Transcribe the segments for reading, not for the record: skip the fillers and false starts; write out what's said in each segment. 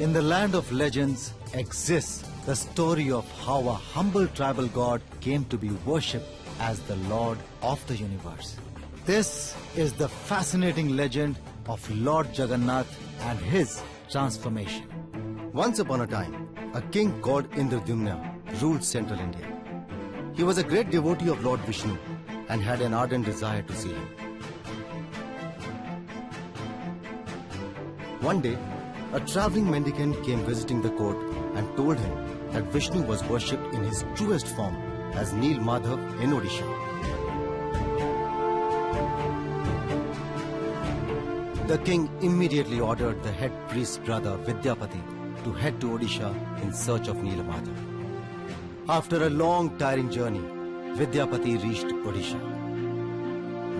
In the land of legends exists the story of how a humble tribal god came to be worshipped as the Lord of the universe. This is the fascinating legend of Lord Jagannath and his transformation. Once upon a time, a king called Indradyumna ruled central India. He was a great devotee of Lord Vishnu and had an ardent desire to see him. One day, a traveling mendicant came visiting the court and told him that Vishnu was worshipped in his truest form as Neel Madhav in Odisha. The king immediately ordered the head priest's brother Vidyapati to head to Odisha in search of Neel Madhav. After a long tiring journey, Vidyapati reached Odisha.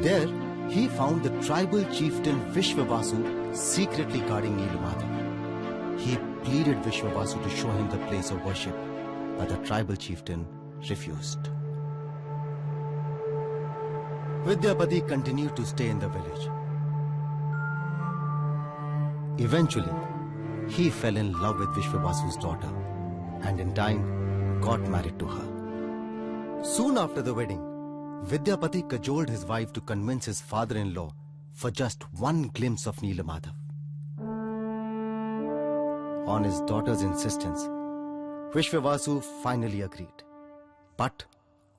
There, he found the tribal chieftain Vishwavasu secretly guarding Neel Madhav. He pleaded Vishwavasu to show him the place of worship, but the tribal chieftain refused. Vidyapati continued to stay in the village. Eventually, he fell in love with Vishwavasu's daughter and in time got married to her. Soon after the wedding, Vidyapati cajoled his wife to convince his father-in-law for just one glimpse of Neel Madhav. On his daughter's insistence, Vishwavasu finally agreed, but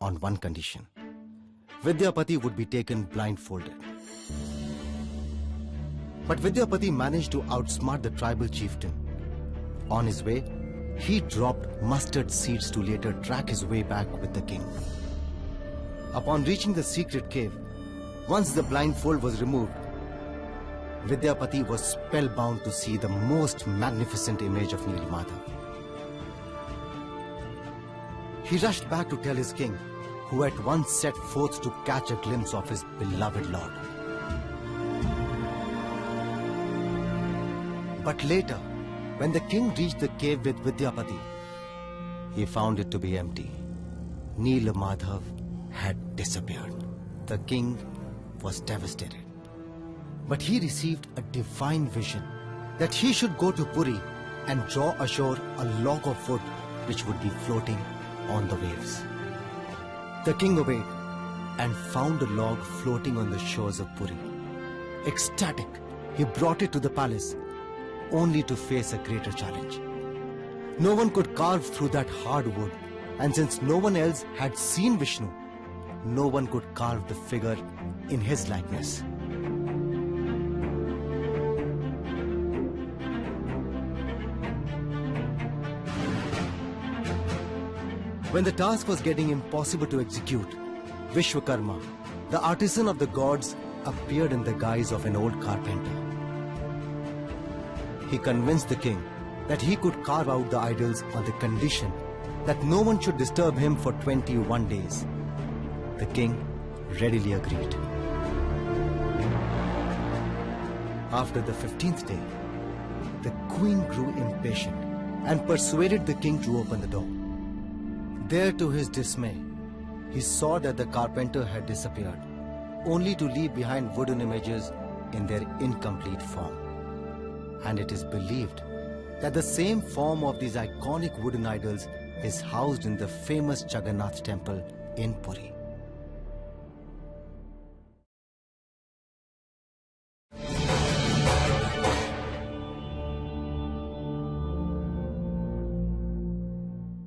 on one condition. Vidyapati would be taken blindfolded. But Vidyapati managed to outsmart the tribal chieftain. On his way, he dropped mustard seeds to later track his way back with the king. Upon reaching the secret cave, once the blindfold was removed, Vidyapati was spellbound to see the most magnificent image of Neel Madhav. He rushed back to tell his king, who at once set forth to catch a glimpse of his beloved lord. But later, when the king reached the cave with Vidyapati, he found it to be empty. Neel Madhav had disappeared. The king was devastated. But he received a divine vision that he should go to Puri and draw ashore a log of wood which would be floating on the waves. The king obeyed and found the log floating on the shores of Puri. Ecstatic, he brought it to the palace, only to face a greater challenge. No one could carve through that hard wood, and since no one else had seen Vishnu, no one could carve the figure in his likeness. When the task was getting impossible to execute, Vishwakarma, the artisan of the gods, appeared in the guise of an old carpenter. He convinced the king that he could carve out the idols on the condition that no one should disturb him for 21 days. The king readily agreed. After the 15th day, the queen grew impatient and persuaded the king to open the door. There, to his dismay, he saw that the carpenter had disappeared, only to leave behind wooden images in their incomplete form. And it is believed that the same form of these iconic wooden idols is housed in the famous Jaganath temple in Puri.